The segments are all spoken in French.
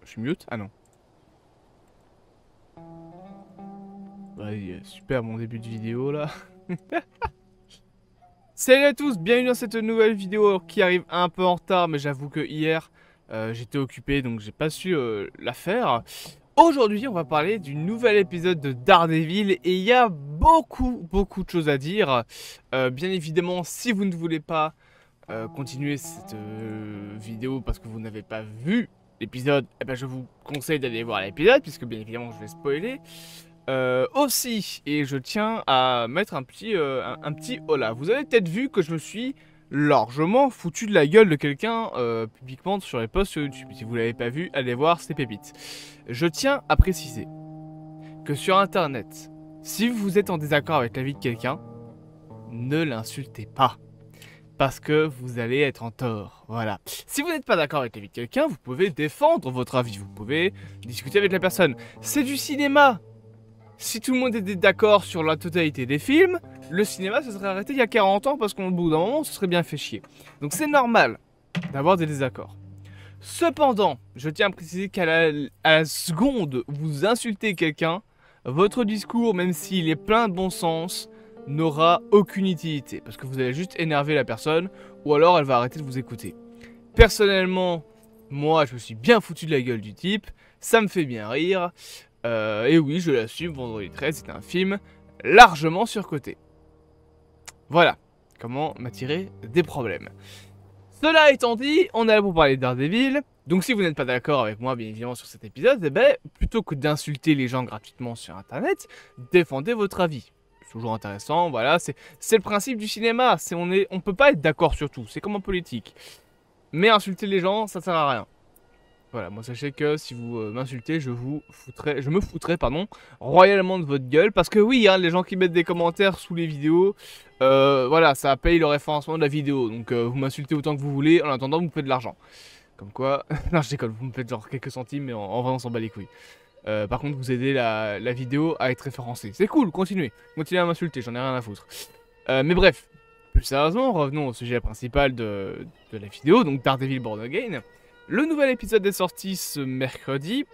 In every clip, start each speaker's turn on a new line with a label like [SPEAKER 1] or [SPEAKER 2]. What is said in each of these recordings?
[SPEAKER 1] Je suis mute? Ah non. Ouais, super mon début de vidéo là. Salut à tous, bienvenue dans cette nouvelle vidéo qui arrive un peu en retard, mais j'avoue que hier j'étais occupé donc j'ai pas su la faire. Aujourd'hui on va parler du nouvel épisode de Daredevil et il y a beaucoup de choses à dire. Bien évidemment, si vous ne voulez pas continuer cette vidéo parce que vous n'avez pas vu l'épisode, eh ben, je vous conseille d'aller voir l'épisode puisque bien évidemment je vais spoiler. Aussi, et je tiens à mettre un petit hola. Vous avez peut-être vu que je me suis largement foutu de la gueule de quelqu'un publiquement sur les posts sur YouTube. Si vous l'avez pas vu, allez voir, c'est pépite. Je tiens à préciser que sur internet, si vous êtes en désaccord avec l'avis de quelqu'un, ne l'insultez pas. Parce que vous allez être en tort, voilà. Si vous n'êtes pas d'accord avec l'avis de quelqu'un, vous pouvez défendre votre avis, vous pouvez discuter avec la personne. C'est du cinéma. Si tout le monde était d'accord sur la totalité des films, le cinéma se serait arrêté il y a 40 ans parce qu'au bout d'un moment, on se serait bien fait chier. Donc c'est normal d'avoir des désaccords. Cependant, je tiens à préciser à la seconde où vous insultez quelqu'un, votre discours, même s'il est plein de bon sens, n'aura aucune utilité. Parce que vous allez juste énerver la personne, ou alors elle va arrêter de vous écouter. Personnellement, moi je me suis bien foutu de la gueule du type, ça me fait bien rire. Et oui, je l'assume, Vendredi 13 c'est un film largement surcoté. Voilà, comment m'attirer des problèmes. Cela étant dit, on est là pour parler de Daredevil. Donc si vous n'êtes pas d'accord avec moi, bien évidemment, sur cet épisode, eh ben, plutôt que d'insulter les gens gratuitement sur Internet, défendez votre avis. C'est toujours intéressant, voilà, c'est le principe du cinéma. On peut pas être d'accord sur tout, c'est comme en politique. Mais insulter les gens, ça sert à rien. Voilà, moi sachez que si vous m'insultez, je me foutrai, pardon, royalement de votre gueule. Parce que oui, hein, les gens qui mettent des commentaires sous les vidéos, voilà, ça paye le référencement de la vidéo. Donc vous m'insultez autant que vous voulez, en attendant vous me faites de l'argent. Comme quoi, non je déconne, vous me faites genre quelques centimes, mais en vrai on s'en bat les couilles. Par contre, vous aidez la vidéo à être référencée. C'est cool, continuez à m'insulter, j'en ai rien à foutre. Mais bref, plus sérieusement, revenons au sujet principal de la vidéo, donc Daredevil Born Again. Le nouvel épisode est sorti ce mercredi,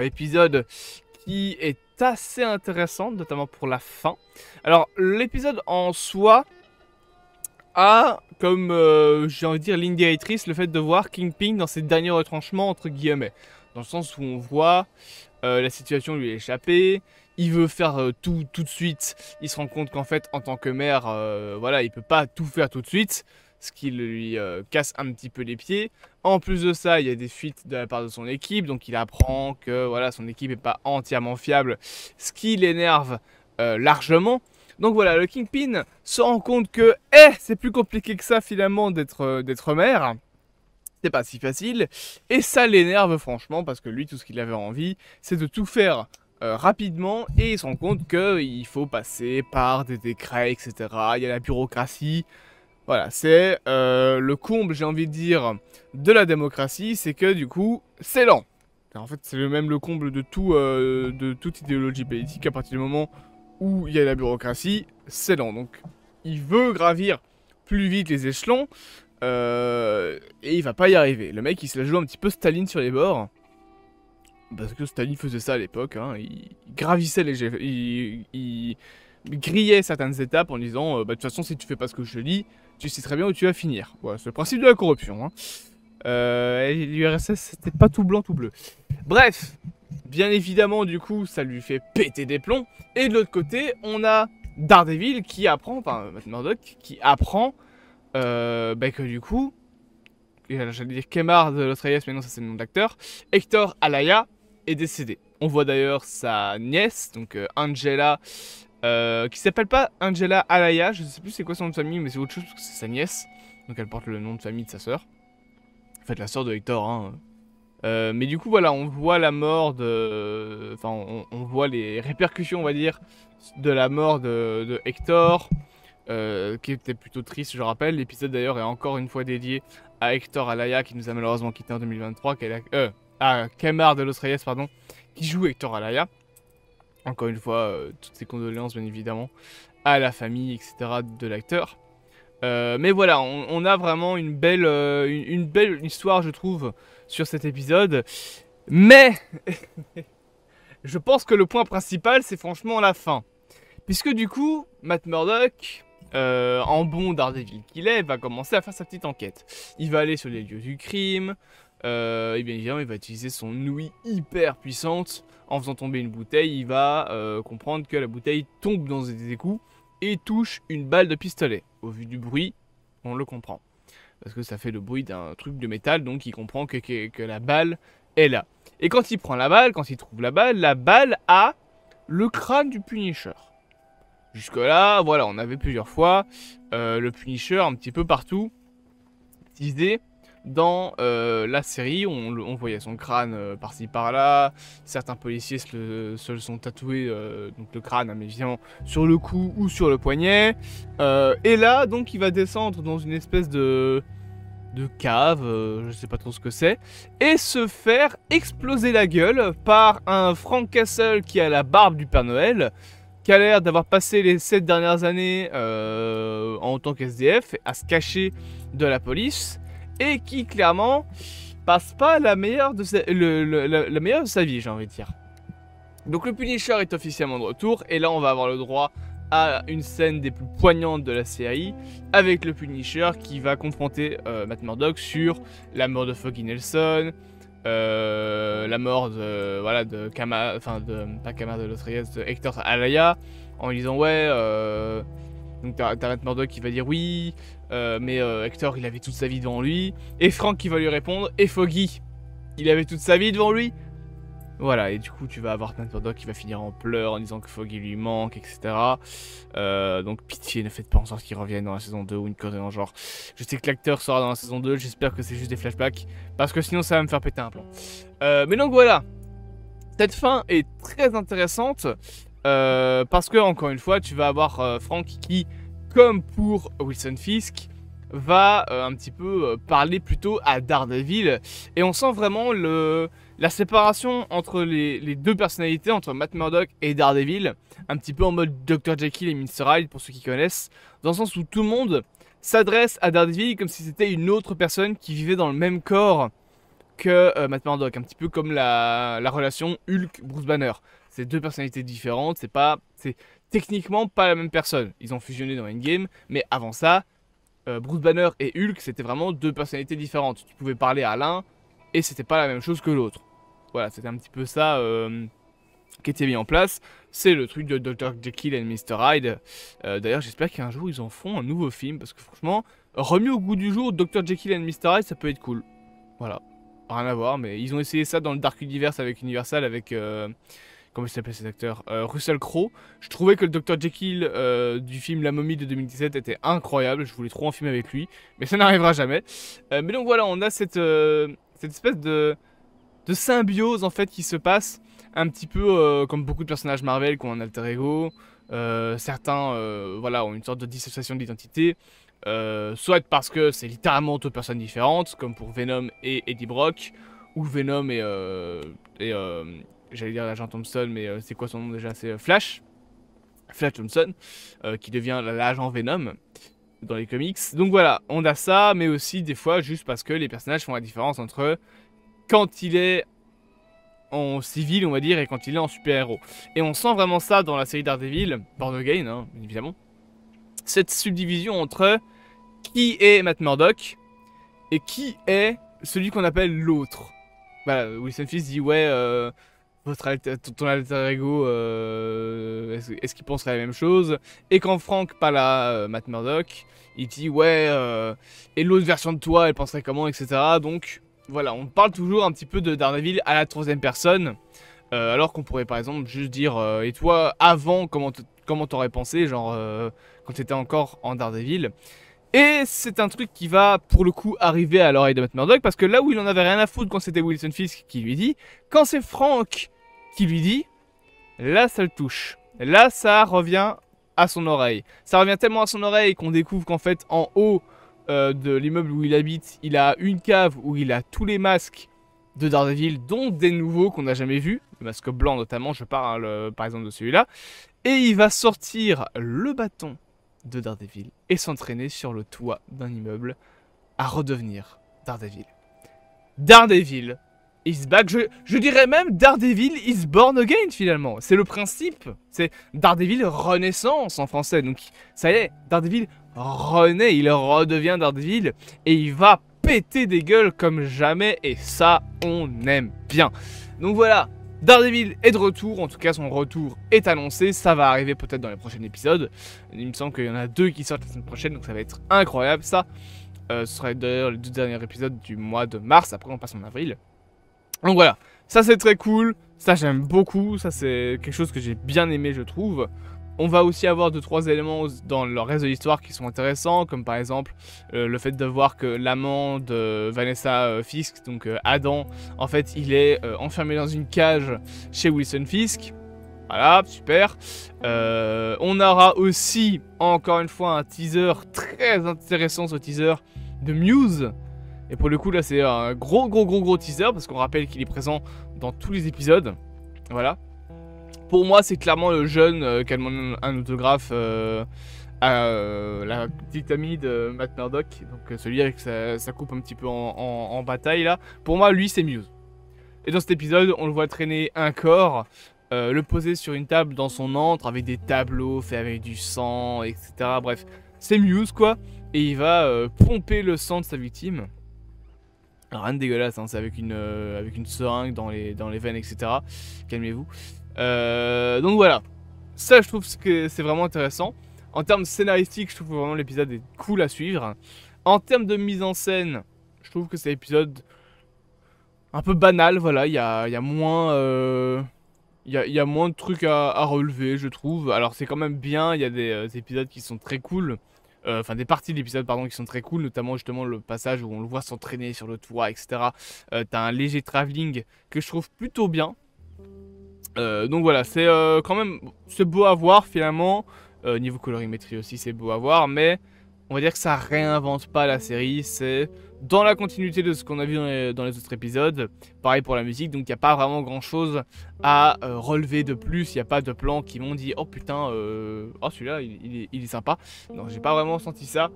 [SPEAKER 1] épisode qui est assez intéressant, notamment pour la fin. Alors, l'épisode en soi a, comme j'ai envie de dire, ligne directrice, le fait de voir Kingpin dans ses derniers retranchements, entre guillemets. Dans le sens où on voit la situation lui échapper, il veut faire tout de suite, il se rend compte qu'en fait, en tant que maire, voilà, il peut pas tout faire tout de suite. Ce qui lui casse un petit peu les pieds. En plus de ça, il y a des fuites de la part de son équipe, donc il apprend que voilà, son équipe n'est pas entièrement fiable, ce qui l'énerve largement. Donc voilà, le Kingpin se rend compte que c'est plus compliqué que ça finalement d'être maire. C'est pas si facile, et ça l'énerve franchement, parce que lui, tout ce qu'il avait envie, c'est de tout faire rapidement, et il se rend compte qu'il faut passer par des décrets, etc. Il y a la bureaucratie. Voilà, c'est le comble, j'ai envie de dire, de la démocratie, c'est que du coup, c'est lent. En fait, c'est même le comble de toute idéologie politique. À partir du moment où il y a la bureaucratie, c'est lent. Donc, il veut gravir plus vite les échelons, et il va pas y arriver. Le mec, il se la joue un petit peu Staline sur les bords. Parce que Staline faisait ça à l'époque, hein. Il gravissait il grillait certaines étapes en disant bah, de toute façon, si tu fais pas ce que je te dis, tu sais très bien où tu vas finir. Voilà, c'est le principe de la corruption. Hein. L'URSS, c'était pas tout blanc, tout bleu. Bref, bien évidemment, du coup, ça lui fait péter des plombs. Et de l'autre côté, on a Daredevil qui apprend, enfin, Matt Murdock, qui apprend bah, que du coup, j'allais dire Kemar de Los Reyes, mais non, ça c'est le nom de l'acteur, Hector Alaya est décédé. On voit d'ailleurs sa nièce, donc Angela, qui s'appelle pas Angela Alaya, je sais plus c'est quoi son nom de famille, mais c'est autre chose parce que c'est sa nièce. Donc elle porte le nom de famille de sa sœur. En fait, la sœur de Hector, hein. Mais du coup, voilà, on voit la mort de... Enfin, on voit les répercussions, on va dire, de la mort de Hector, qui était plutôt triste, je rappelle. L'épisode, d'ailleurs, est encore une fois dédié à Hector Alaya, qui nous a malheureusement quitté en 2023, à Kemar de Los Reyes, pardon, qui joue Hector Alaya. Encore une fois, toutes ces condoléances, bien évidemment, à la famille, etc. de l'acteur. Mais voilà, on a vraiment une belle histoire, je trouve, sur cet épisode. Mais je pense que le point principal, c'est franchement la fin. Puisque du coup, Matt Murdock, en bon Daredevil qu'il est, va commencer à faire sa petite enquête. Il va aller sur les lieux du crime, et bien évidemment, il va utiliser son ouïe hyper puissante. En faisant tomber une bouteille, il va comprendre que la bouteille tombe dans des égouts et touche une balle de pistolet. Au vu du bruit, on le comprend. Parce que ça fait le bruit d'un truc de métal, donc il comprend que la balle est là. Et quand il prend la balle, quand il trouve la balle a le crâne du Punisher. Jusque là, voilà, on avait plusieurs fois le Punisher un petit peu partout, utilisé dans la série. On voyait son crâne par-ci par-là. Certains policiers se le sont tatoués, donc le crâne, hein, mais évidemment, sur le cou ou sur le poignet. Et là, donc, il va descendre dans une espèce de cave, je sais pas trop ce que c'est, et se faire exploser la gueule par un Frank Castle qui a la barbe du Père Noël, qui a l'air d'avoir passé les 7 dernières années en tant qu'SDF à se cacher de la police, et qui clairement passe pas la meilleure de la meilleure de sa vie, j'ai envie de dire. Donc le Punisher est officiellement de retour, et là on va avoir le droit à une scène des plus poignantes de la série, avec le Punisher qui va confronter Matt Murdock sur la mort de Foggy Nelson, la mort de, voilà, de pas Kama de Lotriez, de Hector Alaya, en lui disant ouais, donc t'as Matt Murdock qui va dire oui, mais Hector il avait toute sa vie devant lui, et Frank qui va lui répondre, et Foggy, il avait toute sa vie devant lui. Voilà, et du coup, tu vas avoir Matt Murdock qui va finir en pleurs en disant que Foggy lui manque, etc. Donc, pitié, ne faites pas en sorte qu'il revienne dans la saison 2 ou une connerie dans le genre. Je sais que l'acteur sera dans la saison 2, j'espère que c'est juste des flashbacks, parce que sinon, ça va me faire péter un plomb. Mais donc, voilà. Cette fin est très intéressante, parce que, encore une fois, tu vas avoir Frank qui, comme pour Wilson Fisk, va un petit peu parler plutôt à Daredevil, et on sent vraiment la séparation entre les deux personnalités, entre Matt Murdock et Daredevil, un petit peu en mode Dr. Jekyll et Mr. Hyde pour ceux qui connaissent, dans le sens où tout le monde s'adresse à Daredevil comme si c'était une autre personne qui vivait dans le même corps que Matt Murdock, un petit peu comme la relation Hulk-Bruce Banner. C'est deux personnalités différentes, c'est techniquement pas la même personne. Ils ont fusionné dans Endgame, mais avant ça, Bruce Banner et Hulk, c'était vraiment deux personnalités différentes. Tu pouvais parler à l'un, et c'était pas la même chose que l'autre. Voilà, c'était un petit peu ça qui était mis en place. C'est le truc de Dr. Jekyll et Mr. Hyde. D'ailleurs, j'espère qu'un jour, ils en feront un nouveau film, parce que franchement, remis au goût du jour, Dr. Jekyll et Mr. Hyde, ça peut être cool. Voilà, rien à voir, mais ils ont essayé ça dans le Dark Universe avec Universal, avec... comment il s'appelait cet acteur, Russell Crowe. Je trouvais que le Dr. Jekyll du film La Momie de 2017 était incroyable. Je voulais trop en film avec lui, mais ça n'arrivera jamais. Mais donc voilà, on a cette espèce de symbiose en fait qui se passe un petit peu comme beaucoup de personnages Marvel qui ont un alter ego. Certains voilà, ont une sorte de dissociation d'identité, soit parce que c'est littéralement deux personnes différentes, comme pour Venom et Eddie Brock, ou Venom et j'allais dire l'agent Thompson, mais c'est quoi son nom déjà? C'est Flash Thompson, qui devient l'agent Venom dans les comics. Donc voilà, on a ça, mais aussi des fois juste parce que les personnages font la différence entre quand il est en civil, on va dire, et quand il est en super-héros. Et on sent vraiment ça dans la série Daredevil, Born Again, hein, évidemment. Cette subdivision entre qui est Matt Murdock et qui est celui qu'on appelle l'autre. Voilà, Wilson Fisk dit ouais, ton alter ego, est-ce qu'il penserait la même chose? Et quand Frank parle à Matt Murdock, il dit ouais, et l'autre version de toi, elle penserait comment, etc. Donc voilà, on parle toujours un petit peu de Daredevil à la troisième personne, alors qu'on pourrait par exemple juste dire et toi avant comment t'aurais pensé, genre quand t'étais encore en Daredevil. Et c'est un truc qui va pour le coup arriver à l'oreille de Matt Murdock, parce que là où il en avait rien à foutre quand c'était Wilson Fisk qui lui dit, quand c'est Frank qui lui dit, là ça le touche. Là ça revient à son oreille. Ça revient tellement à son oreille qu'on découvre qu'en fait en haut de l'immeuble où il habite, il a une cave où il a tous les masques de Daredevil, dont des nouveaux qu'on n'a jamais vus, le masque blanc notamment, je parle par exemple de celui-là, et il va sortir le bâton de Daredevil et s'entraîner sur le toit d'un immeuble à redevenir Daredevil. Daredevil is back. Je dirais même Daredevil is born again finalement. C'est le principe. C'est Daredevil renaissance en français. Donc ça y est, Daredevil renaît, il redevient Daredevil et il va péter des gueules comme jamais et ça on aime bien. Donc voilà, Daredevil est de retour, en tout cas son retour est annoncé, ça va arriver peut-être dans les prochains épisodes. Il me semble qu'il y en a 2 qui sortent la semaine prochaine donc ça va être incroyable ça. Ce sera d'ailleurs les 2 derniers épisodes du mois de mars, après on passe en avril. Donc voilà, ça c'est très cool, ça j'aime beaucoup, ça c'est quelque chose que j'ai bien aimé je trouve. On va aussi avoir 2-3 éléments dans le reste de l'histoire qui sont intéressants, comme par exemple le fait de voir que l'amant de Vanessa Fisk, donc Adam, en fait il est enfermé dans une cage chez Wilson Fisk. Voilà, super. On aura aussi, encore une fois, un teaser très intéressant, ce teaser de Muse. Et pour le coup, là, c'est un gros teaser, parce qu'on rappelle qu'il est présent dans tous les épisodes. Voilà. Pour moi, c'est clairement le jeune qui a demandé un autographe à la petite amie de Matt Murdock. Donc celui avec sa coupe un petit peu en bataille, là. Pour moi, lui, c'est Muse. Et dans cet épisode, on le voit traîner un corps, le poser sur une table dans son antre, avec des tableaux faits avec du sang, etc. Bref, c'est Muse, quoi. Et il va pomper le sang de sa victime. Rien de dégueulasse, hein, c'est avec une seringue dans les veines, etc. Calmez-vous. Donc voilà, ça je trouve que c'est vraiment intéressant. En termes scénaristiques, je trouve vraiment l'épisode est cool à suivre. En termes de mise en scène, je trouve que c'est l'épisode un peu banal, voilà, il y a moins... Il y a moins de trucs à relever, je trouve. Alors c'est quand même bien, il y a des épisodes qui sont très cool. Enfin des parties de l'épisode pardon qui sont très cool, notamment justement le passage où on le voit s'entraîner sur le toit, etc. T'as un léger travelling que je trouve plutôt bien. Donc voilà, c'est quand même c'est beau à voir finalement. Niveau colorimétrie aussi c'est beau à voir, mais on va dire que ça réinvente pas la série, c'est dans la continuité de ce qu'on a vu dans les autres épisodes. Pareil pour la musique, donc il n'y a pas vraiment grand chose à relever de plus, il n'y a pas de plans qui m'ont dit oh putain, oh celui-là il est sympa. Non, j'ai pas vraiment senti ça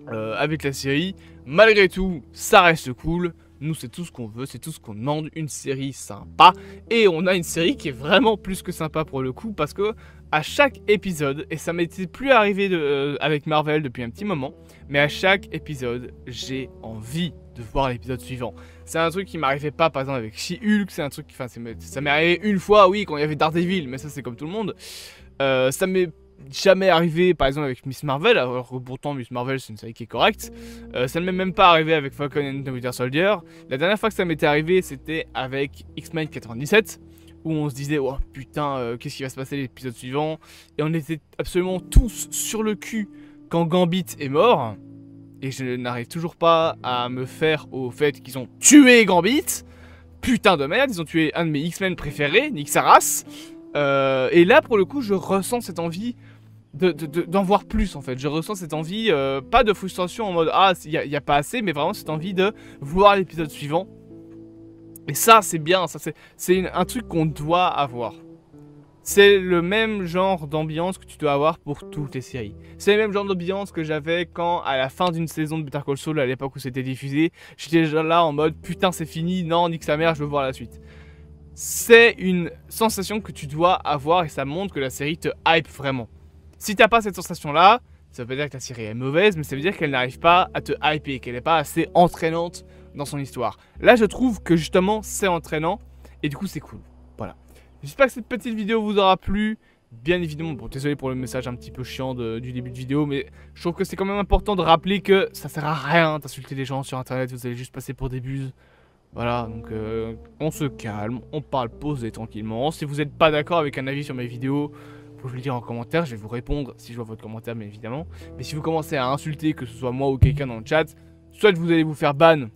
[SPEAKER 1] avec la série. Malgré tout, ça reste cool. Nous, c'est tout ce qu'on veut, c'est tout ce qu'on demande, une série sympa. Et on a une série qui est vraiment plus que sympa pour le coup, parce que à chaque épisode, et ça m'était plus arrivé avec Marvel depuis un petit moment, mais à chaque épisode, j'ai envie de voir l'épisode suivant. C'est un truc qui m'arrivait pas, par exemple, avec She-Hulk, c'est un truc, enfin, ça m'est arrivé une fois, oui, quand il y avait Daredevil, mais ça, c'est comme tout le monde. Ça m'est jamais arrivé par exemple avec Miss Marvel, alors que pourtant Miss Marvel c'est une série qui est correcte. Ça ne m'est même pas arrivé avec Falcon and the Winter Soldier. La dernière fois que ça m'était arrivé c'était avec X-Men 97 où on se disait oh putain qu'est-ce qui va se passer l'épisode suivant, et on était absolument tous sur le cul quand Gambit est mort, et je n'arrive toujours pas à me faire au fait qu'ils ont tué Gambit. Putain de merde, ils ont tué un de mes X-Men préférés, Nick Saras. Et là pour le coup je ressens cette envie d'en voir plus en fait. Je ressens cette envie, pas de frustration en mode ah il y a pas assez, mais vraiment cette envie de voir l'épisode suivant. Et ça c'est bien, ça c'est un truc qu'on doit avoir. C'est le même genre d'ambiance que tu dois avoir pour toutes les séries. C'est le même genre d'ambiance que j'avais quand à la fin d'une saison de Better Call Saul à l'époque où c'était diffusé, j'étais déjà là en mode putain c'est fini, non nique sa mère je veux voir la suite. C'est une sensation que tu dois avoir et ça montre que la série te hype vraiment. Si t'as pas cette sensation là, ça veut pas dire que la série est mauvaise, mais ça veut dire qu'elle n'arrive pas à te hyper, qu'elle n'est pas assez entraînante dans son histoire. Là je trouve que justement c'est entraînant et du coup c'est cool. Voilà. J'espère que cette petite vidéo vous aura plu. Bien évidemment, bon désolé pour le message un petit peu chiant du début de vidéo, mais je trouve que c'est quand même important de rappeler que ça sert à rien d'insulter les gens sur internet, vous allez juste passer pour des buses. Voilà, donc on se calme, on parle posé tranquillement. Si vous n'êtes pas d'accord avec un avis sur mes vidéos, vous pouvez le dire en commentaire, je vais vous répondre si je vois votre commentaire, bien évidemment. Mais si vous commencez à insulter, que ce soit moi ou quelqu'un dans le chat, soit vous allez vous faire ban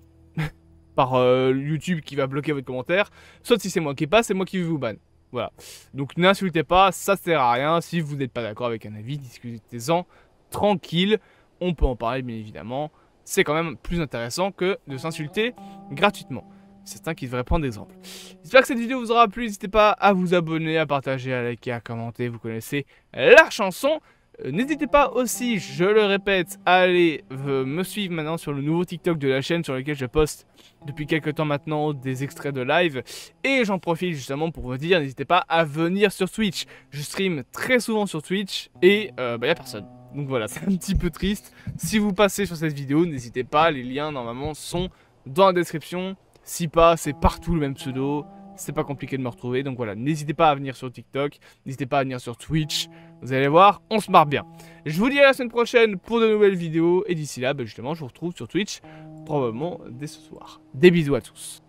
[SPEAKER 1] par YouTube qui va bloquer votre commentaire, soit si c'est moi qui passe, c'est moi qui vais vous ban. Voilà, donc n'insultez pas, ça sert à rien. Si vous n'êtes pas d'accord avec un avis, discutez-en tranquille, on peut en parler bien évidemment. C'est quand même plus intéressant que de s'insulter gratuitement. C'est un qui devrait prendre exemple. J'espère que cette vidéo vous aura plu. N'hésitez pas à vous abonner, à partager, à liker, à commenter. Vous connaissez la chanson. N'hésitez pas aussi, je le répète, à aller me suivre maintenant sur le nouveau TikTok de la chaîne sur lequel je poste depuis quelques temps maintenant des extraits de live. Et j'en profite justement pour vous dire, n'hésitez pas à venir sur Twitch. Je stream très souvent sur Twitch et y a personne. Donc voilà, c'est un petit peu triste. Si vous passez sur cette vidéo, n'hésitez pas, les liens normalement sont dans la description. Si pas, c'est partout le même pseudo. C'est pas compliqué de me retrouver, donc voilà, n'hésitez pas à venir sur TikTok, n'hésitez pas à venir sur Twitch, vous allez voir, on se marre bien. Je vous dis à la semaine prochaine pour de nouvelles vidéos, et d'ici là, justement, je vous retrouve sur Twitch, probablement dès ce soir. Des bisous à tous.